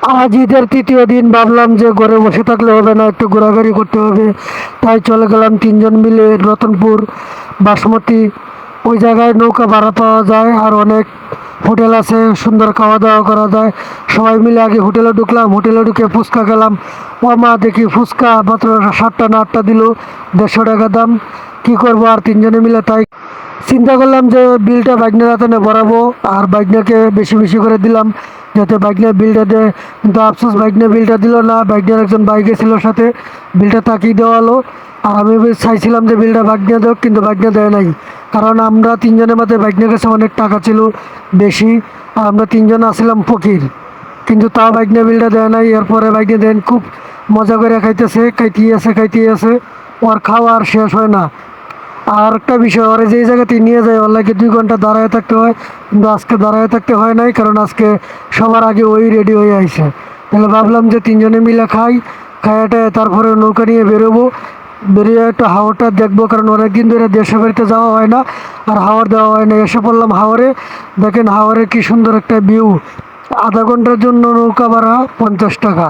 আজ ঈদের তৃতীয় দিন ভাবলাম যে ঘরে বসে থাকলে হবে না, একটু ঘোরাঘুরি করতে হবে। তাই চলে গেলাম তিনজন মিলে রতনপুর বাসমতি। ওই জায়গায় নৌকা ভাড়া পাওয়া যায় আর অনেক হোটেল আছে, সুন্দর খাওয়া দাওয়া করা যায়। সবাই মিলে আগে হোটেলে ঢুকলাম, হোটেলে ঢুকে ফুচকা খেলাম। ও মা, দেখি ফুচকা মাত্র 7টা না 8টা দিল, 150 টাকা দাম। কী করবো আর, তিনজনে মিলে তাই চিন্তা করলাম যে বিলটা বাইকনের হাতে ভরাবো, আর বাইকনাকে বেশি বেশি করে দিলাম যাতে বাইকনের বিলটা দেয়। কিন্তু আফসোস, বাইকনের বিলটা দিল না। বাইকনের একজন বাইকে ছিল সাথে, বিলটা তাকিয়ে দেওয়ালো। আর আমি চাইছিলাম যে বিলটা বাইকনে দেখ, কিন্তু বাইকনে দেয় নাই। কারণ আমরা তিনজনের মধ্যে বাইকনের কাছে অনেক টাকা ছিল বেশি, আর আমরা তিনজন আসছিলাম ফকির। কিন্তু তাও বাইকনে বিলটা দেয় নাই। এরপরে বাইকনে দেন, খুব মজা করে খাইতেছে, খাইতেই আছে। ওর খাওয়া আর শেষ হয় না। আর একটা বিষয়, ওরা যেই জায়গাতে নিয়ে যায় ওর লাগে 2 ঘন্টা দাঁড়ায় থাকতে হয়, কিন্তু আজকে দাঁড়ায় থাকতে হয় নাই, কারণ আজকে সবার আগে ওই রেডি হয়ে আইছে। তাহলে ভাবলাম যে তিনজনে মিলে খাইয়াটায় তারপরে নৌকা নিয়ে বেরোবো। বেরিয়ে একটু হাওরটা দেখবো, কারণ অনেকদিন ধরে দেশের বাড়িতে যাওয়া হয় না আর হাওর দেওয়া হয় না। এসে পড়লাম হাওরে। দেখেন হাওরে কি সুন্দর একটা ভিউ। আধা ঘন্টার জন্য নৌকা ভাড়া 50 টাকা।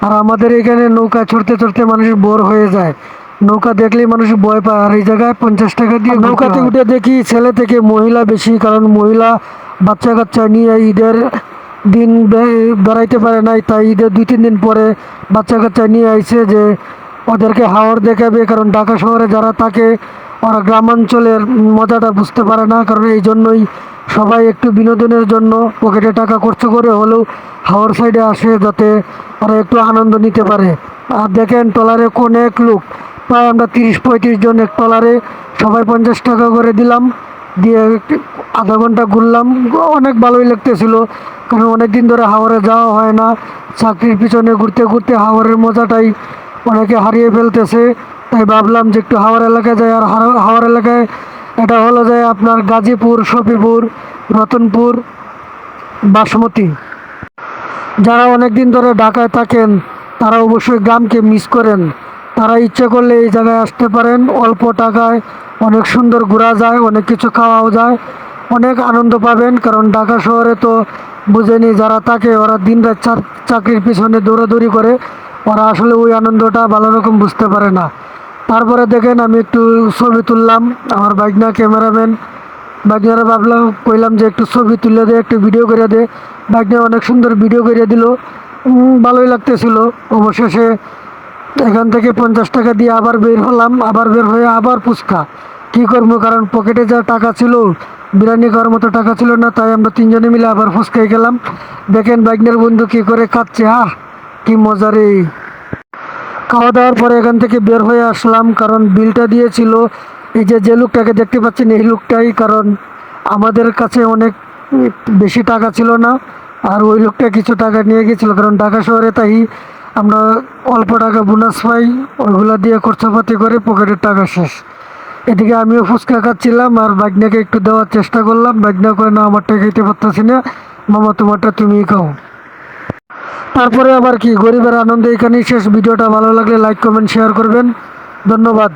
আর আমাদের এখানে নৌকা চড়তে চড়তে মানুষ বোর হয়ে যায়, নৌকা দেখলেই মানুষ ভয় পায়। আর এই জায়গায় 50 টাকা দিয়ে নৌকাতে উঠে দেখি ছেলে থেকে মহিলা বেশি, কারণ মহিলা বাচ্চা কাচ্চা নিয়ে ঈদের দিন বেড়াইতে পারে নাই, তাই ঈদের 2-3 দিন পরে বাচ্চা কাচ্চা নিয়ে আইছে যে ওদেরকে হাওর দেখাবে। কারণ ঢাকা শহরে যারা থাকে ওরা গ্রামাঞ্চলের মজাটা বুঝতে পারে না, কারণ এই জন্যই সবাই একটু বিনোদনের জন্য পকেটে টাকা খরচ করে হলেও হাওর সাইডে আসে, যাতে ওরা একটু আনন্দ নিতে পারে। আর দেখেন ট্রলারে অনেক লোক, প্রায় আমরা 30-35 জন এক ট্রলারে, সবাই 50 টাকা করে দিলাম। দিয়ে আধা ঘন্টা ঘুরলাম, অনেক ভালোই লাগতেছিল। কারণ অনেক দিন ধরে হাওরে যাওয়া হয় না, চাকরির পিছনে ঘুরতে ঘুরতে হাওরের মজাটাই অনেকে হারিয়ে ফেলতেছে। তাই ভাবলাম যে একটু হাওর এলাকায় যাই। আর হাওর এলাকায় এটা হলো যে আপনার গাজীপুর, সফিপুর, রতনপুর, বাসমতি। যারা অনেক দিন ধরে ঢাকায় থাকেন তারা অবশ্যই গ্রামকে মিস করেন। তারা ইচ্ছে করলে এই জায়গায় আসতে পারেন। অল্প টাকায় অনেক সুন্দর ঘোরা যায়, অনেক কিছু খাওয়াও যায়, অনেক আনন্দ পাবেন। কারণ ঢাকা শহরে তো বুঝেনি, যারা থাকে ওরা দিনরাত চাকরির পিছনে দৌড়াদৌড়ি করে, ওরা আসলে ওই আনন্দটা ভালো রকম বুঝতে পারে না। তারপরে দেখেন আমি একটু ছবি তুললাম, আমার বাইকনা ক্যামেরাম্যান। বাইকনারা ভাবলাম, কইলাম যে একটু ছবি তুলে দে, একটু ভিডিও করে দে। বাইকনা অনেক সুন্দর ভিডিও করে দিল, ভালোই লাগতেছিল। অবশেষে এখান থেকে 50 টাকা দিয়ে আবার বের হলাম। আবার বের হয়ে আবার ফুচকা। কী করবো, কারণ পকেটে যা টাকা ছিল, বিরিয়ানি খাওয়ার মতো টাকা ছিল না। তাই আমরা তিনজনে মিলে আবার ফুচকাই গেলাম। দেখেন বাইকনের বন্ধু কী করে খাচ্ছে, কি মজা রে। খাওয়া দাওয়ার পরে এখান থেকে বের হয়ে আসলাম, কারণ বিলটা দিয়েছিল এই যে লোকটাকে দেখতে পাচ্ছেন, এই লোকটাই। কারণ আমাদের কাছে অনেক বেশি টাকা ছিল না, আর ওই লোকটা কিছু টাকা নিয়ে গেছিলো। কারণ ঢাকা শহরে তাই আমরা অল্প টাকা বোনাস পাই, ওইগুলো দিয়ে খরচাপাতি করে পকেটের টাকা শেষ। এদিকে আমিও ফুচকা খাচ্ছিলাম আর বাইকনাকে একটু দেওয়ার চেষ্টা করলাম। বাইকনা করে না, আমারটা খেতে পারতেছি না, মামা তোমারটা তুমিই খাও। তারপরে আবার কি, গরিবের আনন্দ এখানেই শেষ। ভিডিওটা ভালো লাগলে লাইক কমেন্ট শেয়ার করবেন। ধন্যবাদ।